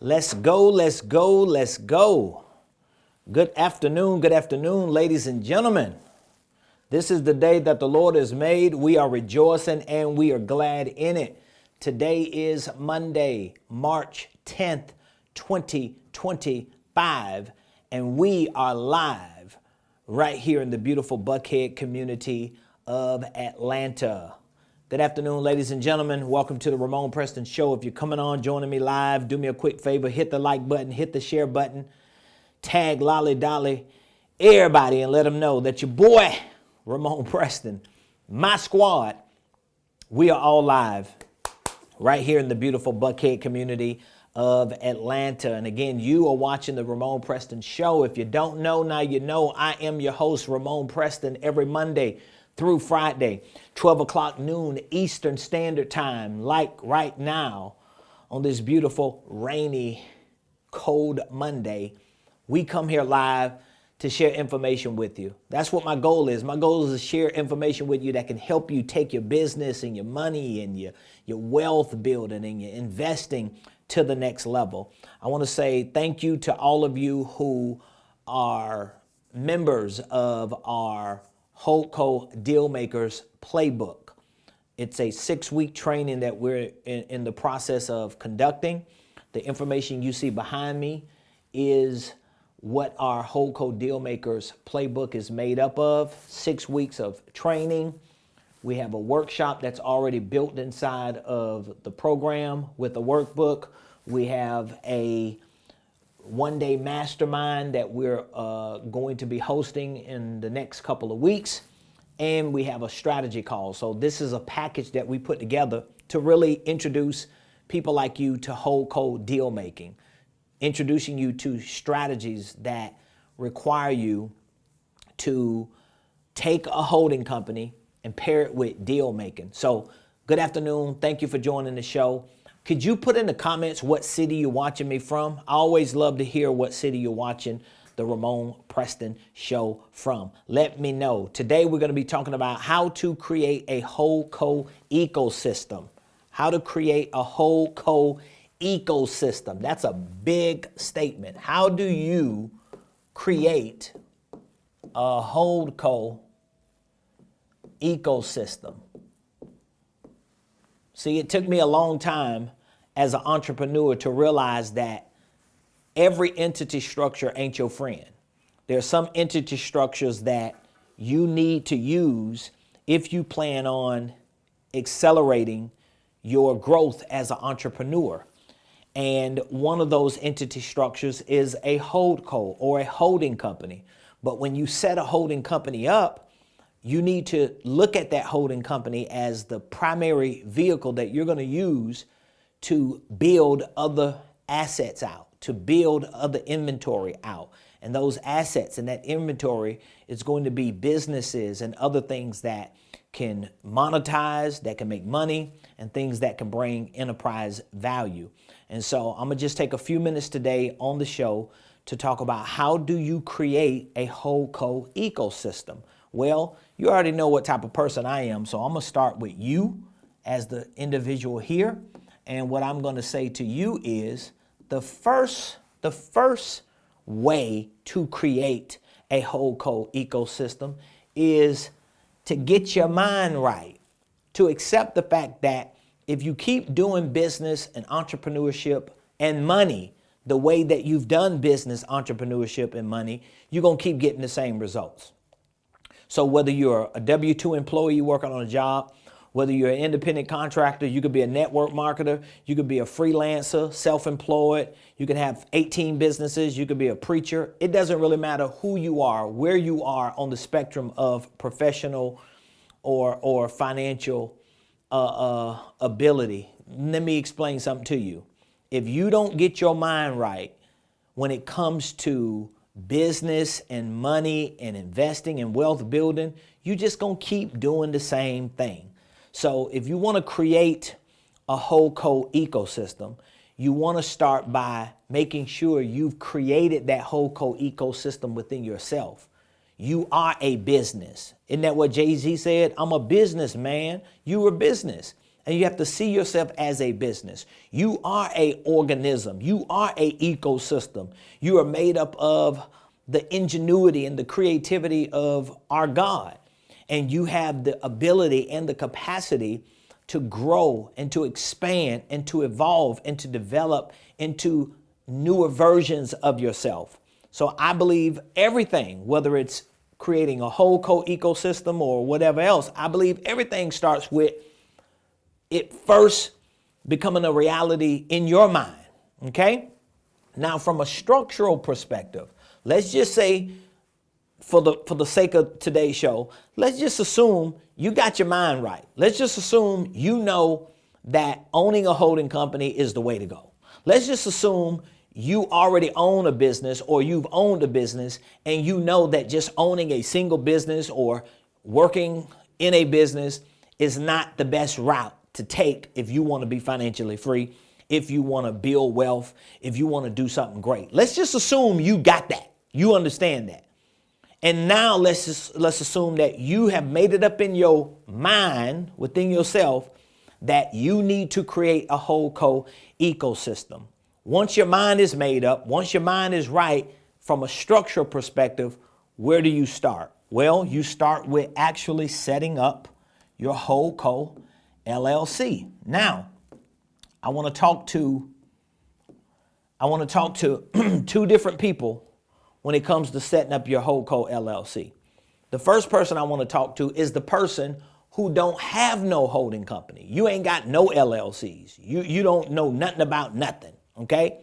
Let's go, let's go, let's go. Good afternoon, ladies and gentlemen. This is the day that the Lord has made. We are rejoicing and we are glad in it. Today is Monday, March 10th, 2025, and we are live right here in the beautiful Buckhead community of Atlanta. Good afternoon, ladies and gentlemen. Welcome to the Ramon Preston Show. If you're coming on, joining me live, do me a quick favor, hit the like button, hit the share button, tag Lolly Dolly, everybody, and let them know that your boy, Ramon Preston, my squad, we are all live right here in the beautiful Buckhead community of Atlanta. And again, you are watching the Ramon Preston Show. If you don't know, now you know. I am your host, Ramon Preston, every Monday through Friday, 12 o'clock noon Eastern Standard Time, like right now on this beautiful, rainy, cold Monday. We come here live to share information with you. That's what my goal is. My goal is to share information with you that can help you take your business and your money and your wealth building and your investing to the next level. I want to say thank you to all of you who are members of our HoldCo Dealmakers Playbook. It's a 6-week training that we're in the process of conducting. The information you see behind me is what our HoldCo Dealmakers Playbook is made up of. 6 weeks of training. We have a workshop that's already built inside of the program with a workbook. We have a one-day mastermind that we're going to be hosting in the next couple of weeks. And we have a strategy call. So this is a package that we put together to really introduce people like you to HoldCo deal making, introducing you to strategies that require you to take a holding company and pair it with deal making. So good afternoon. Thank you for joining the show. Could you put in the comments what city you're watching me from? I always love to hear what city you're watching the Ramon Preston Show from. Let me know. Today we're going to be talking about how to create a HoldCo ecosystem. How to create a HoldCo ecosystem. That's a big statement. How do you create a HoldCo ecosystem? See, it took me a long time as an entrepreneur to realize that every entity structure ain't your friend. There are some entity structures that you need to use if you plan on accelerating your growth as an entrepreneur. And one of those entity structures is a HoldCo or a holding company. But when you set a holding company up, you need to look at that holding company as the primary vehicle that you're going to use to build other assets out, to build other inventory out. And those assets and that inventory is going to be businesses and other things that can monetize, that can make money, and things that can bring enterprise value. And so I'm going to just take a few minutes today on the show to talk about how do you create a HoldCo ecosystem. Well, you already know what type of person I am, so I'm going to start with you as the individual here. And what I'm going to say to you is the first way to create a HoldCo ecosystem is to get your mind right, to accept the fact that if you keep doing business and entrepreneurship and money the way that you've done business, entrepreneurship, and money, you're going to keep getting the same results. So whether you're a W-2 employee working on a job, whether you're an independent contractor, you could be a network marketer, you could be a freelancer, self-employed, you can have 18 businesses, you could be a preacher. It doesn't really matter who you are, where you are on the spectrum of professional or financial ability. Let me explain something to you. If you don't get your mind right when it comes to business and money and investing and wealth building, you just gonna keep doing the same thing. So if you want to create a HoldCo ecosystem, you want to start by making sure you've created that HoldCo ecosystem within yourself. You are a business. Isn't that what Jay-Z said? I'm a businessman. You're a business. and you have to see yourself as a business. You are a organism. You are a ecosystem. You are made up of the ingenuity and the creativity of our God. And you have the ability and the capacity to grow and to expand and to evolve and to develop into newer versions of yourself. So I believe everything, whether it's creating a HoldCo ecosystem or whatever else, I believe everything starts with it first becoming a reality in your mind, okay? Now, from a structural perspective, let's just say, for the sake of today's show, let's just assume you got your mind right. Let's just assume you know that owning a holding company is the way to go. Let's just assume you already own a business or you've owned a business and you know that just owning a single business or working in a business is not the best route to take if you want to be financially free, if you want to build wealth, if you want to do something great. Let's just assume you got that. You understand that. And now let's assume that you have made it up in your mind, within yourself, that you need to create a HoldCo ecosystem. Once your mind is made up, once your mind is right, from a structural perspective, where do you start? Well, you start with actually setting up your HoldCo LLC. Now, I want to talk to two different people when it comes to setting up your HoldCo LLC. The first person I want to talk to is the person who don't have no holding company. You ain't got no LLCs. You don't know nothing about nothing, okay?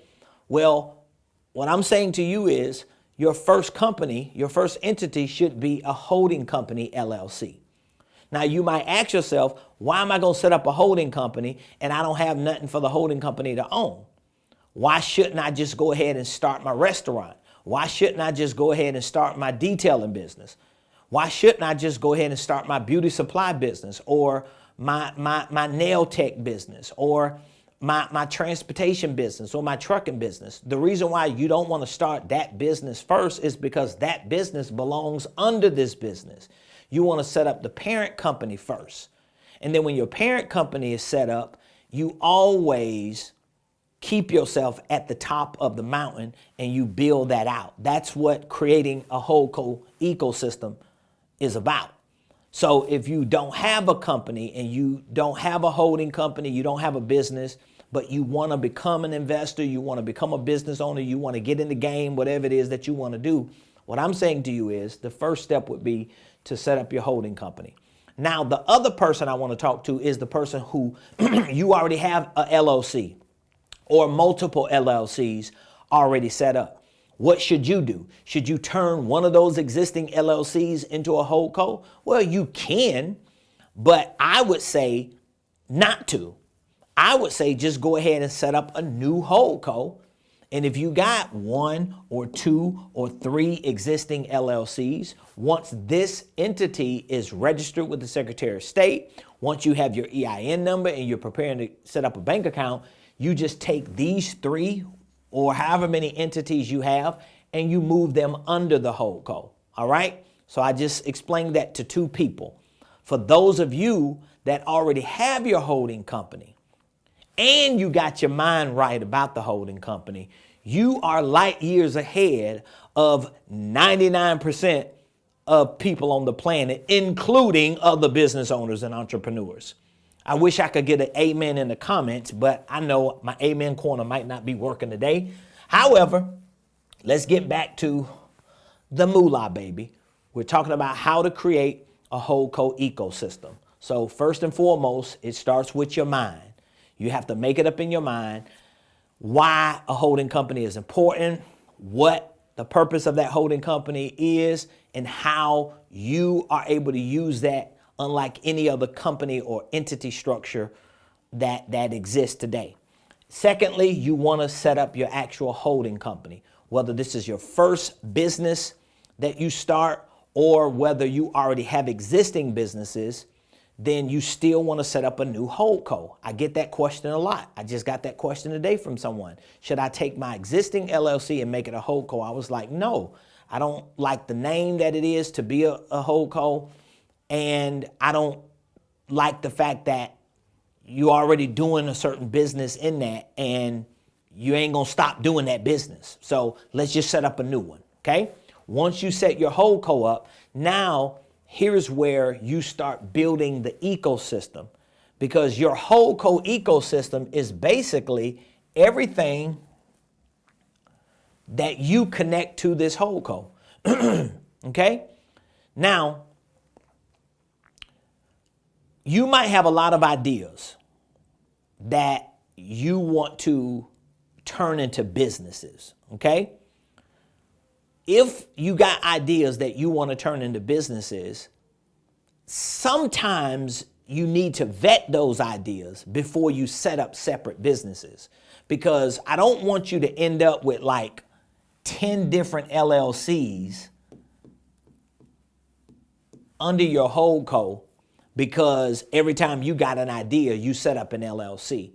Well, what I'm saying to you is your first company, your first entity should be a holding company LLC. Now, you might ask yourself, why am I going to set up a holding company and I don't have nothing for the holding company to own? Why shouldn't I just go ahead and start my restaurant? Why shouldn't I just go ahead and start my detailing business? Why shouldn't I just go ahead and start my beauty supply business or my nail tech business or my transportation business or my trucking business? The reason why you don't want to start that business first is because that business belongs under this business. You want to set up the parent company first. And then when your parent company is set up, you always keep yourself at the top of the mountain and you build that out. That's what creating a HoldCo ecosystem is about. So if you don't have a company and you don't have a holding company, you don't have a business, but you want to become an investor, you want to become a business owner, you want to get in the game, whatever it is that you want to do, what I'm saying to you is the first step would be to set up your holding company. Now, the other person I want to talk to is the person who you already have a LLC or multiple LLCs already set up. What should you do? Should you turn one of those existing LLCs into a HoldCo? Well, you can, but I would say not to. I would say just go ahead and set up a new HoldCo. And if you got one or two or three existing LLCs, once this entity is registered with the Secretary of State, once you have your EIN number and you're preparing to set up a bank account, you just take these three or however many entities you have and you move them under the HoldCo. All right? So I just explained that to two people. For those of you that already have your holding company and you got your mind right about the holding company, you are light years ahead of 99% of people on the planet, including other business owners and entrepreneurs. I wish I could get an amen in the comments, but I know my amen corner might not be working today. However, let's get back to the moolah, baby. We're talking about how to create a HoldCo ecosystem. So first and foremost, it starts with your mind. You have to make it up in your mind why a holding company is important, what the purpose of that holding company is, and how you are able to use that unlike any other company or entity structure that exists today. Secondly, you want to set up your actual holding company, whether this is your first business that you start or whether you already have existing businesses, then you still want to set up a new HoldCo. I get that question a lot. I just got that question today from someone. Should I take my existing LLC and make it a HoldCo? I was like, no, I don't like the name that it is to be a HoldCo. And I don't like the fact that you already doing a certain business in that, and you ain't gonna stop doing that business. So let's just set up a new one, okay? Once you set your HoldCo up, now here's where you start building the ecosystem, because your HoldCo ecosystem is basically everything that you connect to this HoldCo, okay? Now, you might have a lot of ideas that you want to turn into businesses, okay? If you got ideas that you want to turn into businesses, sometimes you need to vet those ideas before you set up separate businesses, because I don't want you to end up with like 10 different LLCs under your HoldCo, because every time you got an idea, you set up an LLC.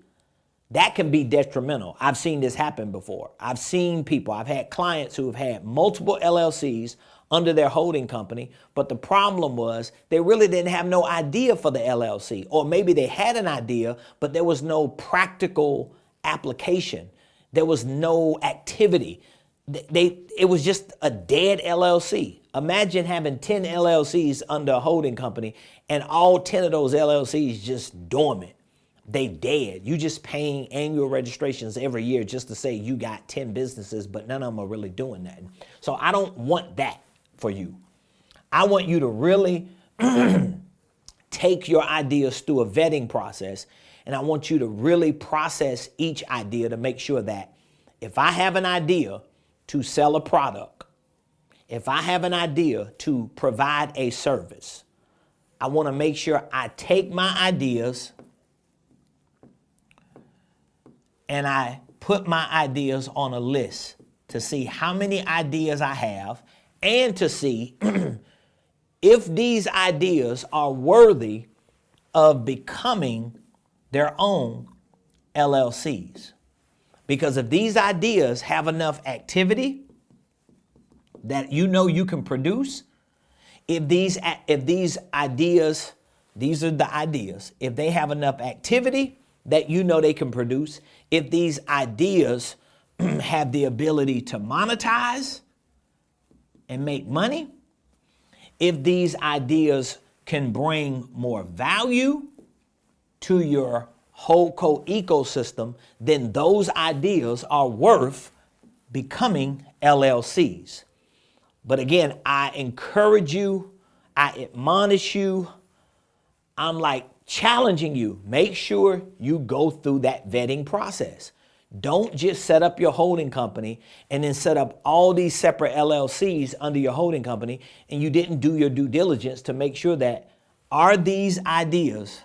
That can be detrimental. I've seen this happen before. I've had clients who have had multiple LLCs under their holding company, but the problem was they really didn't have no idea for the LLC, or maybe they had an idea, but there was no practical application. There was no activity. It was just a dead LLC. Imagine having 10 LLCs under a holding company and all 10 of those LLCs just dormant. They dead. You just paying annual registrations every year just to say you got 10 businesses, but none of them are really doing that. So I don't want that for you. I want you to really take your ideas through a vetting process, and I want you to really process each idea to make sure that if I have an idea to sell a product, if I have an idea to provide a service, I want to make sure I take my ideas and I put my ideas on a list to see how many ideas I have, and to see if these ideas are worthy of becoming their own LLCs. Because if these ideas have enough activity that you know you can produce, if these ideas, these are the ideas, if they have enough activity that you know they can produce, if these ideas have the ability to monetize and make money, if these ideas can bring more value to your HoldCo ecosystem, then those ideas are worth becoming LLCs. But again, I encourage you, I admonish you, I'm like challenging you. Make sure you go through that vetting process. Don't just set up your holding company and then set up all these separate LLCs under your holding company, and you didn't do your due diligence to make sure that, are these ideas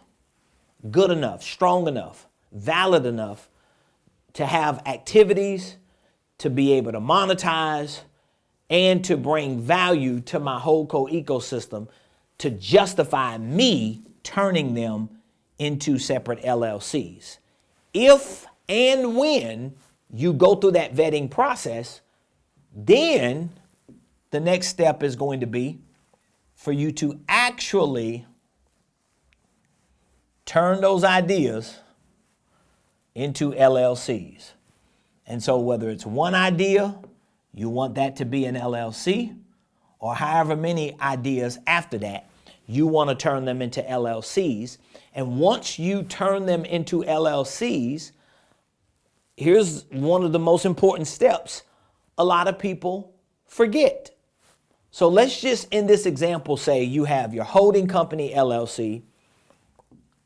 good enough, strong enough, valid enough to have activities, to be able to monetize, and to bring value to my HoldCo ecosystem to justify me turning them into separate LLCs. If and when you go through that vetting process, then the next step is going to be for you to actually turn those ideas into LLCs. And so whether it's one idea, you want that to be an LLC, or however many ideas after that, you want to turn them into LLCs. And once you turn them into LLCs, here's one of the most important steps a lot of people forget. So let's just, in this example, say you have your holding company LLC,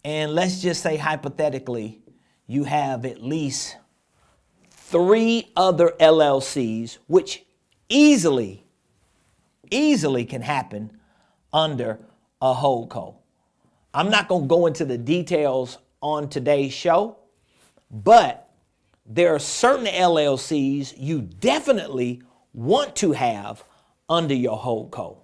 and let's just say hypothetically you have at least 3 other LLCs, which easily can happen under a HoldCo. I'm not going to go into the details on today's show, but there are certain LLCs you definitely want to have under your HoldCo.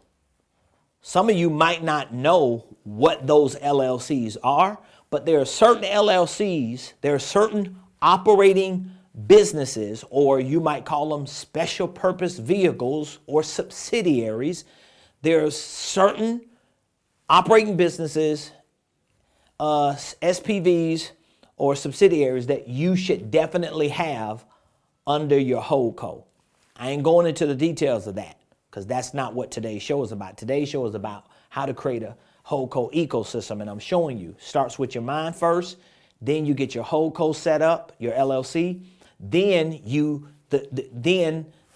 Some of you might not know what those LLCs are, but there are certain LLCs, there are certain operating businesses, or you might call them special purpose vehicles or subsidiaries. There's certain operating businesses SPVs or subsidiaries that you should definitely have under your HoldCo. I ain't going into the details of that because that's not what today's show is about. Today's show is about how to create a HoldCo ecosystem, and I'm showing you. Starts with your mind first, then you get your HoldCo set up, your LLC, then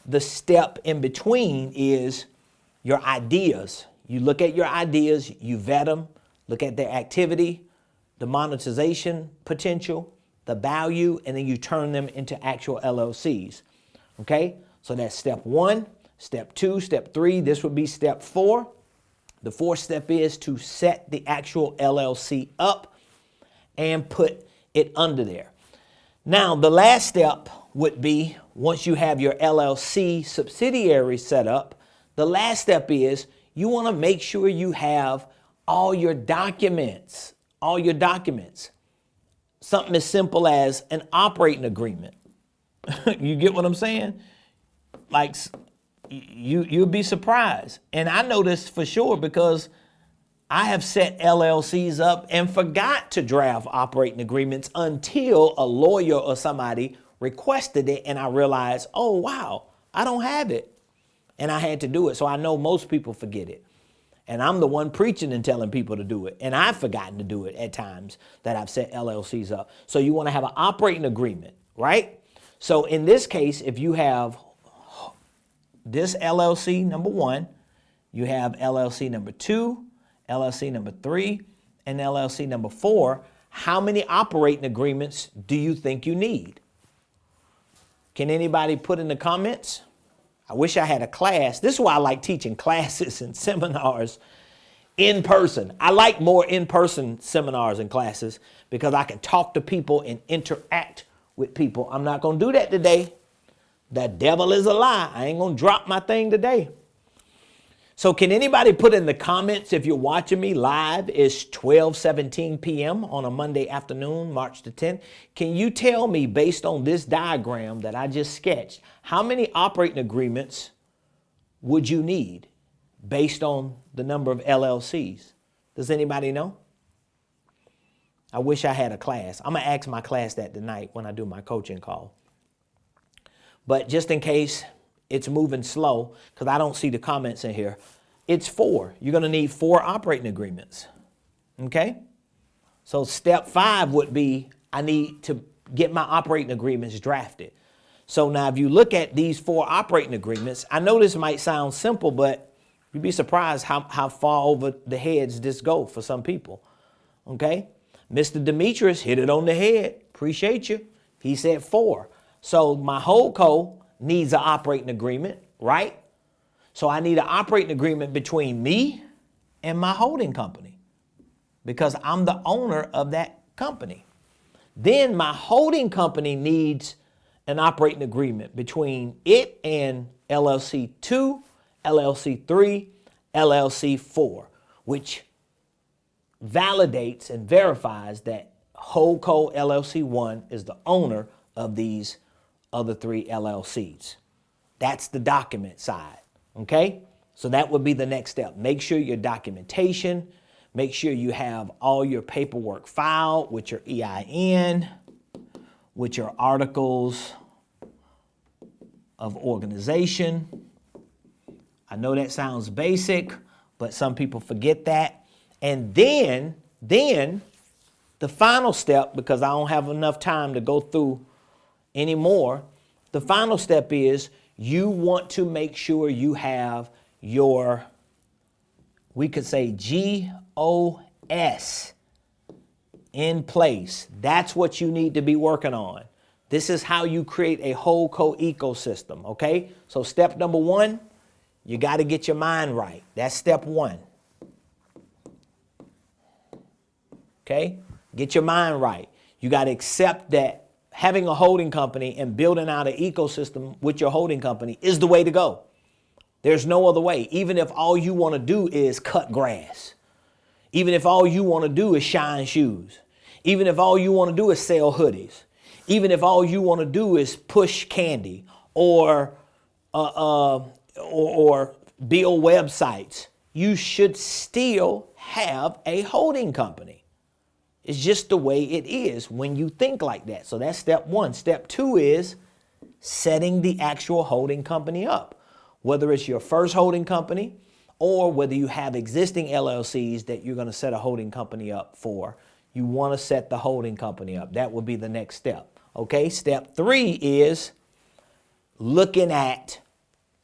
the step in between is your ideas. You look at your ideas, you vet them, look at their activity, the monetization potential, the value, and then you turn them into actual LLCs. Okay? So that's step 1, step 2, step 3. This would be step 4. The fourth step is to set the actual LLC up and put it under there. Now, the last step would be, once you have your LLC subsidiary set up, the last step is you want to make sure you have all your documents. Something as simple as an operating agreement. You get what I'm saying? Like, you'll be surprised. And I know this for sure because I have set LLCs up and forgot to draft operating agreements until a lawyer or somebody requested it, and I realized, oh, wow, I don't have it. And I had to do it. So I know most people forget it. And I'm the one preaching and telling people to do it. And I've forgotten to do it at times that I've set LLCs up. So you want to have an operating agreement, right? So in this case, if you have this LLC number 1, you have LLC number 2, LLC number 3, and LLC number 4, how many operating agreements do you think you need? Can anybody put in the comments? I wish I had a class. This is why I like teaching classes and seminars in person. I like more in-person seminars and classes because I can talk to people and interact with people. I'm not going to do that today. The devil is a lie. I ain't going to drop my thing today. So can anybody put in the comments, if you're watching me live, it's 12:17 p.m. on a Monday afternoon, March the 10th. Can you tell me, based on this diagram that I just sketched, how many operating agreements would you need based on the number of LLCs? Does anybody know? I wish I had a class. I'm going to ask my class that tonight when I do my coaching call. But just in case it's moving slow, because I don't see the comments in here, it's 4. You're going to need 4 operating agreements. Okay? So step 5 would be, I need to get my operating agreements drafted. So now if you look at these 4 operating agreements, I know this might sound simple, but you'd be surprised how far over the heads this go for some people. Okay? Mr. Demetrius hit it on the head. Appreciate you. He said 4. So my HoldCo needs an operating agreement, right? So I need an operating agreement between me and my holding company because I'm the owner of that company. Then my holding company needs an operating agreement between it and LLC 2, LLC 3, LLC 4, which validates and verifies that HoldCo LLC 1 is the owner of these other 3 LLCs. That's the document side, okay? So that would be the next step. Make sure your documentation, make sure you have all your paperwork filed with your EIN, with your articles of organization. I know that sounds basic, but some people forget that. And then the final step, because I don't have enough time to go through anymore, the final step is you want to make sure you have your, we could say GOS in place. That's what you need to be working on. This is how you create a HoldCo ecosystem, okay? So step number 1, you got to get your mind right. That's step 1. Okay? Get your mind right. You got to accept that having a holding company and building out an ecosystem with your holding company is the way to go. There's no other way. Even if all you want to do is cut grass. Even if all you want to do is shine shoes. Even if all you want to do is sell hoodies. Even if all you want to do is push candy or build websites, you should still have a holding company. It's just the way it is when you think like that. So that's step one. Step two is setting the actual holding company up. Whether it's your first holding company or whether you have existing LLCs that you're going to set a holding company up for, you want to set the holding company up. That would be the next step. Okay, step three is looking at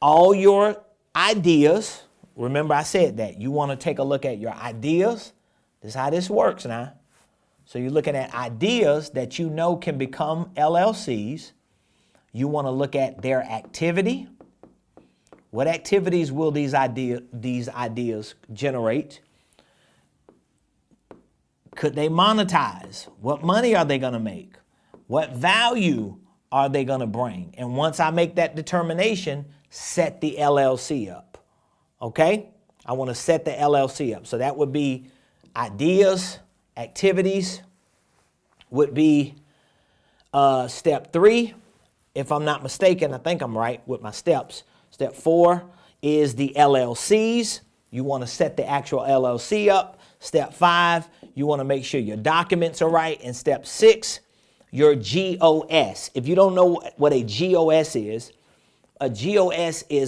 all your ideas. Remember I said that. You want to take a look at your ideas. This is how this works now. So you're looking at ideas that you know can become LLCs. You want to look at their activity. What activities will these ideas generate? Could they monetize? What money are they going to make? What value are they going to bring? And once I make that determination, set the LLC up. Okay? I want to set the LLC up. So that would be ideas, activities would be step three. If I'm not mistaken, I think I'm right with my steps. Step four is the LLCs. You want to set the actual LLC up. Step five, you want to make sure your documents are right. And step six, your GOS. If you don't know what a GOS is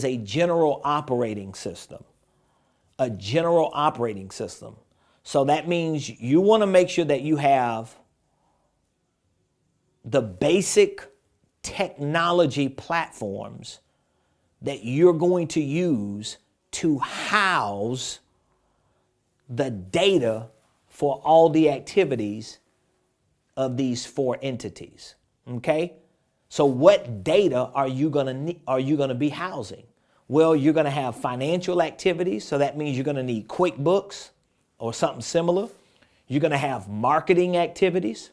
a general operating system. A general operating system. So that means you want to make sure that you have the basic technology platforms that you're going to use to house the data for all the activities of these four entities. Okay? So what data are you going to be housing? Well, you're going to have financial activities, so that means you're going to need QuickBooks or something similar. You're going to have marketing activities.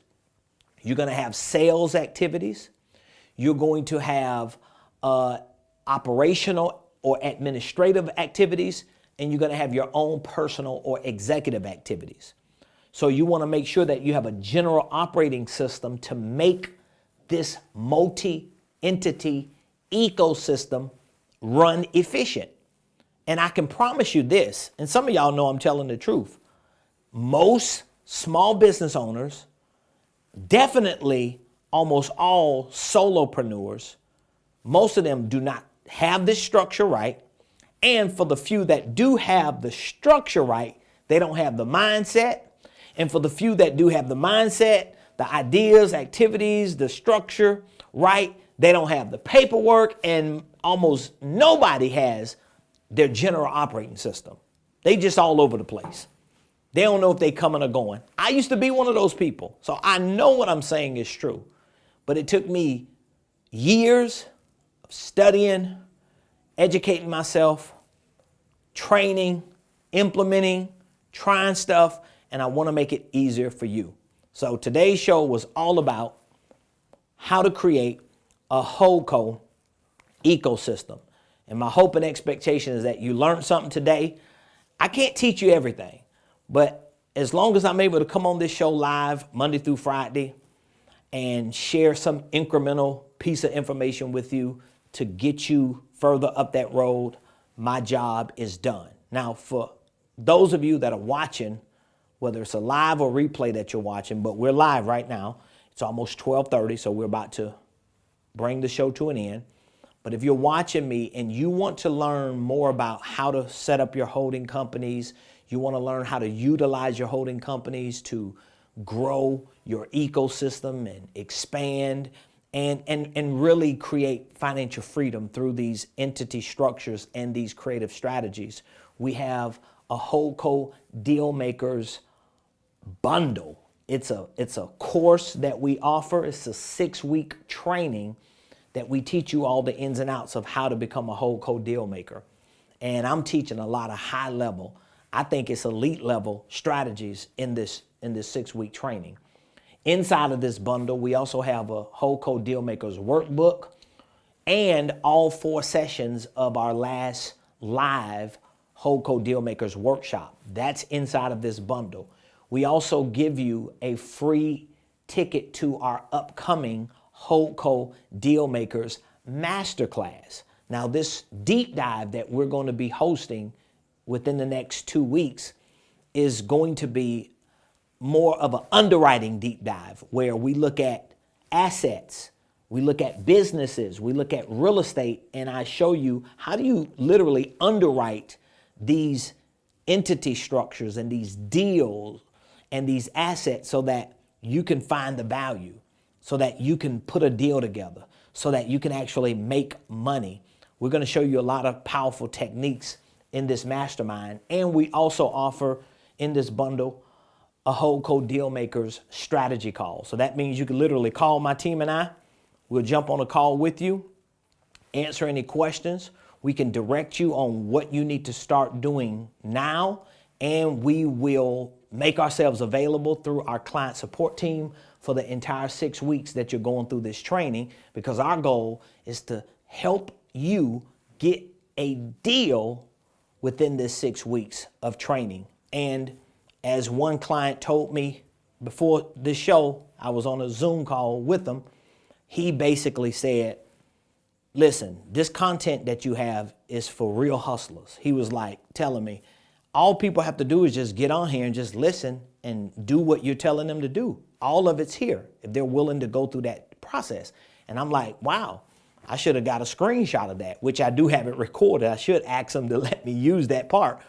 You're going to have sales activities. You're going to have operational or administrative activities, and you're going to have your own personal or executive activities. So you want to make sure that you have a general operating system to make this multi-entity ecosystem run efficient. And I can promise you this, and some of y'all know I'm telling the truth. Most small business owners, definitely almost all solopreneurs, most of them do not have this structure right. And for the few that do have the structure right, they don't have the mindset. And for the few that do have the mindset, the ideas, activities, the structure right, they don't have the paperwork, and almost nobody has their general operating system. They just all over the place. They don't know if they coming or going. I used to be one of those people, so I know what I'm saying is true. But it took me years of studying, educating myself, training, implementing, trying stuff, and I want to make it easier for you. So today's show was all about how to create a HoldCo ecosystem. And my hope and expectation is that you learned something today. I can't teach you everything, but as long as I'm able to come on this show live Monday through Friday and share some incremental piece of information with you to get you further up that road, my job is done. Now, for those of you that are watching, whether it's a live or replay that you're watching, but we're live right now. It's almost 12:30, so we're about to bring the show to an end. But if you're watching me and you want to learn more about how to set up your holding companies, you want to learn how to utilize your holding companies to grow your ecosystem and expand and really create financial freedom through these entity structures and these creative strategies, we have a HoldCo Dealmakers bundle. It's a course that we offer. It's a 6-week training that we teach you all the ins and outs of how to become a HoldCo Dealmaker. And I'm teaching a lot of high level, I think it's elite level strategies in this 6-week training. Inside of this bundle, we also have a HoldCo Dealmakers workbook and all 4 sessions of our last live HoldCo Dealmakers workshop. That's inside of this bundle. We also give you a free ticket to our upcoming HoldCo Dealmakers Masterclass. Now, this deep dive that we're going to be hosting within the next 2 weeks is going to be more of an underwriting deep dive where we look at assets, we look at businesses, we look at real estate, and I show you how do you literally underwrite these entity structures and these deals and these assets so that you can find the value, so that you can put a deal together, so that you can actually make money. We're going to show you a lot of powerful techniques in this mastermind. And we also offer in this bundle a HoldCo Dealmakers strategy call. So that means you can literally call my team and I. We'll jump on a call with you, answer any questions. We can direct you on what you need to start doing now, and we will make ourselves available through our client support team for the entire 6 weeks that you're going through this training, because our goal is to help you get a deal within this 6 weeks of training. And as one client told me before this show, I was on a Zoom call with them. He basically said, listen, this content that you have is for real hustlers. He was like telling me, all people have to do is just get on here and just listen and do what you're telling them to do. All of it's here if they're willing to go through that process. And I'm like, wow, I should have got a screenshot of that, which I do have it recorded. I should ask them to let me use that part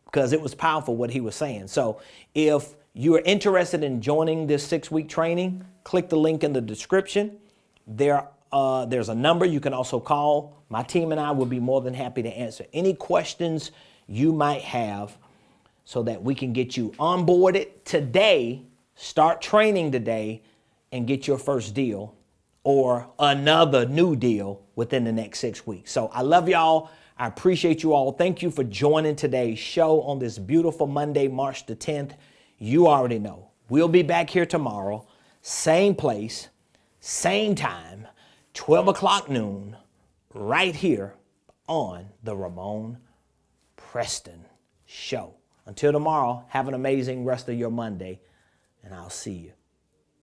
because it was powerful what he was saying. So if you're interested in joining this 6-week training, click the link in the description. There's a number you can also call. My team and I will be more than happy to answer any questions you might have so that we can get you onboarded today, start training today, and get your first deal or another new deal within the next 6 weeks. So I love y'all. I appreciate you all. Thank you for joining today's show on this beautiful Monday, March the 10th. You already know. We'll be back here tomorrow, same place, same time, 12 o'clock noon, right here on the Ramon Preston Show. Until tomorrow, have an amazing rest of your Monday, and I'll see you